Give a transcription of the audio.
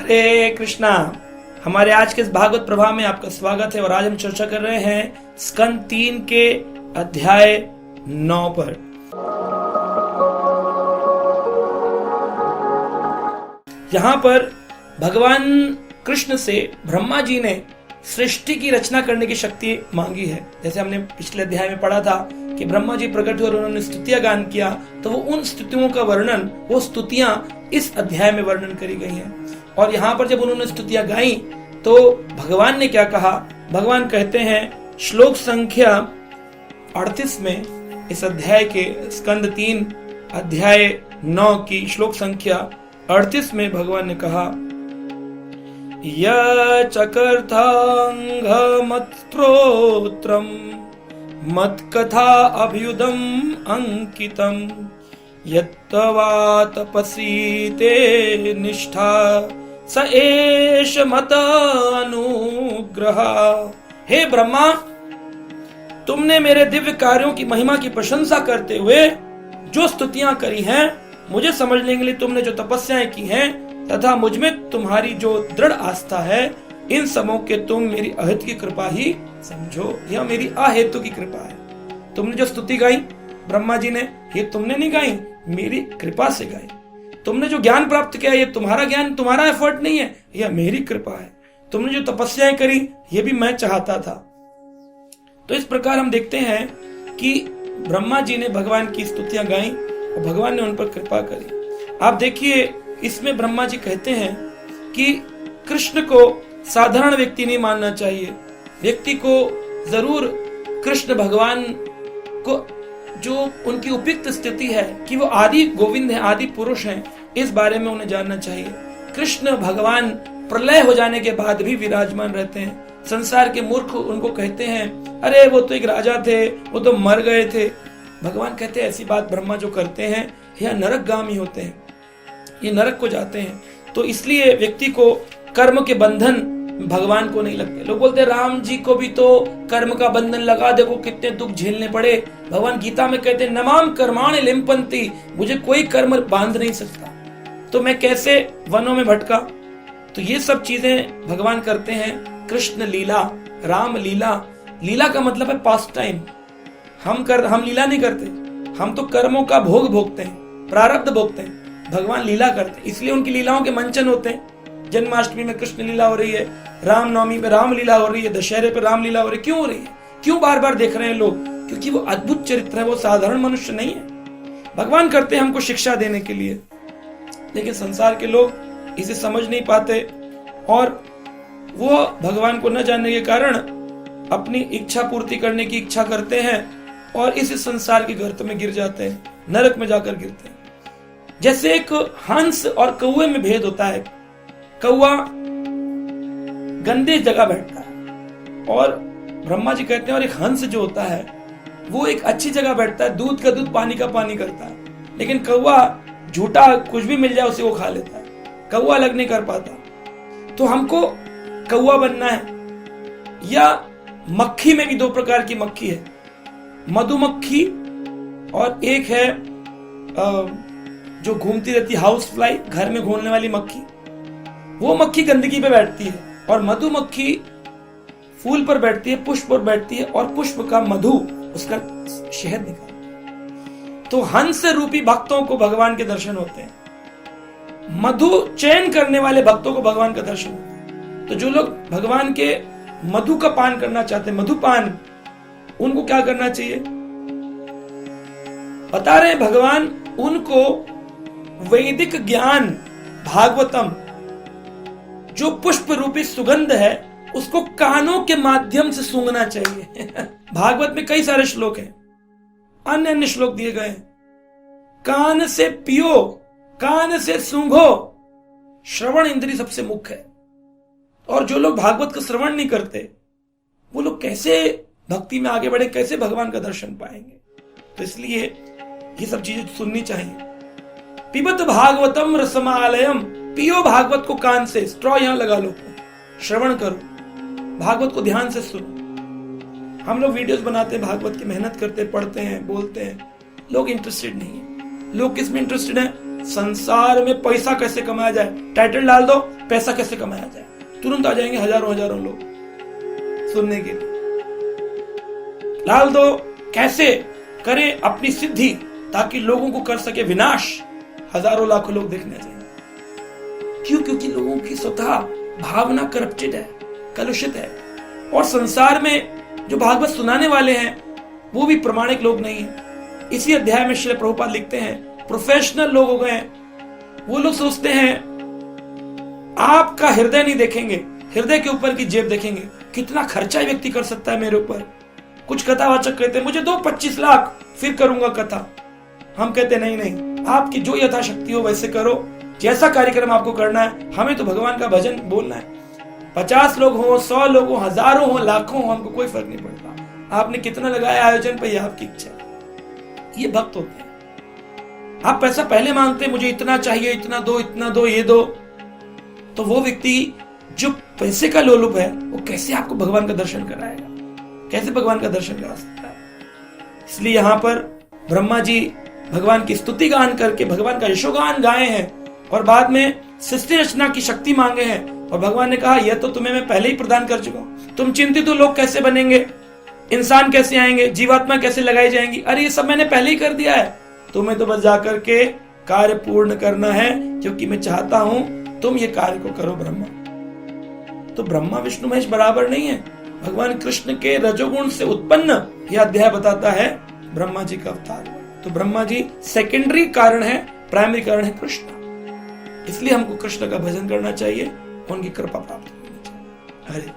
हरे कृष्णा। हमारे आज के इस भागवत प्रभा में आपका स्वागत है और आज हम चर्चा कर रहे हैं स्कंद 3 के अध्याय 9 पर। यहाँ पर भगवान कृष्ण से ब्रह्मा जी ने सृष्टि की रचना करने की शक्ति मांगी है। जैसे हमने पिछले अध्याय में पढ़ा था कि ब्रह्मा जी प्रकट हुए और उन्होंने स्तुतियां गान किया, तो वो उन स्तुतियों का वर्णन, वो स्तुतियां इस अध्याय में वर्णन करी गई हैं। और यहाँ पर जब उन्होंने स्तुतियां गाई तो भगवान ने क्या कहा? भगवान कहते हैं श्लोक संख्या 38 में, इस अध्याय के स्कंद 3 अध्याय 9 की श्लोक संख्या 38 में भगवान ने कहा, यचकर्थांगमत्रोत्रम मत्कथा अभ्युदम अंकितम यत्तवा तपसी ते निष्ठा स एष मत अनुग्रह। हे ब्रह्मा, तुमने मेरे दिव्य कार्यों की महिमा की प्रशंसा करते हुए जो स्तुतियां करी हैं, मुझे समझने के लिए तुमने जो तपस्याएं की हैं तथा मुझ में तुम्हारी जो दृढ़ आस्था है, इन सबों के तुम मेरी अहेतु की कृपा ही समझो। यह मेरी अहेतु की कृपा है। तुमने जो स्तुति गाई ब्रह्मा जी ने, ये तुमने नहीं गाई, मेरी कृपा से गाई। तुमने जो ज्ञान प्राप्त किया, ये तुम्हारा ज्ञान, तुम्हारा एफर्ट नहीं है, यह मेरी कृपा है। तुमने जो तपस्याएं करी, ये भी मैं चाहता था। तो इस प्रकार हम देखते हैं कि ब्रह्मा जी ने भगवान की स्तुतियां गाई और भगवान ने उन पर कृपा करी। आप देखिए, इसमें ब्रह्मा जी कहते हैं कि कृष्ण को साधारण व्यक्ति नहीं मानना चाहिए। व्यक्ति को जरूर कृष्ण भगवान को जो उनकी उपयुक्त स्थिति है कि वो आदि गोविंद है, आदि पुरुष हैं, इस बारे में उन्हें जानना चाहिए। कृष्ण भगवान प्रलय हो जाने के बाद भी विराजमान रहते हैं। संसार के मूर्ख उनको कहते हैं, अरे वो तो एक राजा थे, वो तो मर गए थे। भगवान कहते हैं ऐसी बात ब्रह्मा जो करते हैं यह नरकगामी होते हैं, ये नरक को जाते हैं। तो इसलिए व्यक्ति को कर्म के बंधन भगवान को नहीं लगते। लोग बोलते हैं राम जी को भी तो कर्म का बंधन लगा, देखो कितने दुख झेलने पड़े। भगवान गीता में कहते हैं नमाम कर्माणि लिम्पन्ति, मुझे कोई कर्म बांध नहीं सकता, तो मैं कैसे वनों में भटका। तो ये सब चीजें भगवान करते हैं। कृष्ण लीला, राम लीला, लीला का मतलब है पास्ट टाइम। हम लीला नहीं करते, हम तो कर्मों का भोग भोगते हैं, प्रारब्ध भोगते हैं। भगवान लीला करते हैं, इसलिए उनकी लीलाओं के मंचन होते हैं। जन्माष्टमी में कृष्ण लीला हो रही है, रामनवमी में राम लीला हो रही है, दशहरे पे राम लीला हो रही है। क्यों हो रही है? क्यों बार बार देख रहे हैं लोग? क्योंकि वो अद्भुत चरित्र है, वो साधारण मनुष्य नहीं है। भगवान करते हैं हमको शिक्षा देने के लिए, लेकिन संसार के लोग इसे समझ नहीं पाते और वो भगवान को न जानने के कारण अपनी इच्छा पूर्ति करने की इच्छा करते हैं और इस संसार के गर्त में गिर जाते हैं, नरक में जाकर गिरते हैं। जैसे एक हंस और कौवे में भेद होता है। कौवा गंदे जगह बैठता है और ब्रह्मा जी कहते हैं, और एक हंस जो होता है वो एक अच्छी जगह बैठता है, दूध का दूध पानी का पानी करता है। लेकिन कौवा झूठा कुछ भी मिल जाए उसे वो खा लेता है, कौवा अलग नहीं कर पाता। तो हमको कौवा बनना है। या मक्खी में भी दो प्रकार की मक्खी है, मधुमक्खी और एक है जो घूमती रहती है, हाउस फ्लाई, घर में घूमने वाली मक्खी। वो मक्खी गंदगी पे बैठती है और मधुमक्खी फूल पर बैठती है, पुष्प पर बैठती है और पुष्प का मधु, उसका शहद निकालती है। तो हंस रूपी भक्तों को भगवान के दर्शन होते हैं, मधु चयन करने वाले भक्तों को भगवान का दर्शन होता है। तो जो लोग भगवान के मधु का पान करना चाहते हैं, मधुपान, उनको क्या करना चाहिए? बता रहे भगवान उनको वैदिक ज्ञान, भागवतम, जो पुष्प रूपी सुगंध है, उसको कानों के माध्यम से सूंघना चाहिए। भागवत में कई सारे श्लोक हैं, अन्य अन्य श्लोक दिए गए हैं। कान से पियो, कान से सूंघो, श्रवण इंद्रिय सबसे मुख्य है। और जो लोग भागवत का श्रवण नहीं करते, वो लोग कैसे भक्ति में आगे बढ़े, कैसे भगवान का दर्शन पाएंगे? तो इसलिए ये सब चीजें सुननी चाहिए। पिबत भागवतम रसमालयम, पियो भागवत को कान से, स्ट्रॉ यहां लगा लो, श्रवण करो, भागवत को ध्यान से सुनो। हम लोग वीडियोस बनाते हैं, भागवत की मेहनत करते, पढ़ते हैं, बोलते हैं, लोग इंटरेस्टेड नहीं है। लोग किस में इंटरेस्टेड है? संसार में पैसा कैसे कमाया जाए, टाइटल डाल दो पैसा कैसे कमाया जाए, तुरंत आ जाएंगे हजारों हजारों लोग सुनने के लिए। डाल दो कैसे करे अपनी सिद्धि ताकि लोगों को कर सके विनाश, हजारों लाखों लोग देखने जाएंगे। क्यों? क्योंकि लोगों की स्वतः भावना करप्टेड है, कलुषित है। और संसार में जो भागवत सुनाने वाले हैं वो भी प्रमाणिक लोग नहीं है। इसी अध्याय में श्री प्रभुपाद लिखते हैं प्रोफेशनल लोग हो गए, वो लोग सोचते हैं आपका हृदय नहीं देखेंगे, हृदय के ऊपर की जेब देखेंगे, कितना खर्चा व्यक्ति कर सकता है मेरे ऊपर। कुछ कथावाचक कहते हैं मुझे दो 25 लाख फिर करूंगा कथा। हम कहते नहीं नहीं, आपकी जो यथाशक्ति हो वैसे करो, जैसा कार्यक्रम आपको करना है। हमें तो भगवान का भजन बोलना है, 50 लोग हो, 100 लोग हो, हजारों हो, लाखों हो, हमको कोई फर्क नहीं पड़ता। आपने कितना लगाया आयोजन पे, आपकी इच्छा। ये भक्त होते हैं। आप पैसा पहले मांगते हैं मुझे इतना चाहिए, इतना दो, ये दो, तो वो व्यक्ति जो पैसे का लोलुप है वो कैसे आपको भगवान का दर्शन कराएगा, कैसे भगवान का दर्शन करा सकता है। इसलिए यहाँ पर ब्रह्मा जी भगवान की स्तुति गान करके भगवान का यशोगान गाए हैं और बाद में सृष्टि रचना की शक्ति मांगे हैं। और भगवान ने कहा यह तो तुम्हें मैं पहले ही प्रदान कर चुका हूं, तुम चिंतित हो लोग कैसे बनेंगे, इंसान कैसे आएंगे, जीवात्मा कैसे लगाई जाएंगी, अरे ये सब मैंने पहले ही कर दिया है। तुम्हें तो बस जाकर के कार्य पूर्ण करना है, क्योंकि मैं चाहता हूं तुम ये कार्य को करो ब्रह्मा। तो ब्रह्मा विष्णु महेश बराबर नहीं है। भगवान कृष्ण के रजोगुण से उत्पन्न यह अध्याय बताता है ब्रह्मा जी का अवतार। तो ब्रह्मा जी सेकेंडरी कारण है, प्राइमरी कारण है कृष्ण। इसलिए हमको कृष्ण का भजन करना चाहिए, उनकी कृपा प्राप्त करनी चाहिए। हरे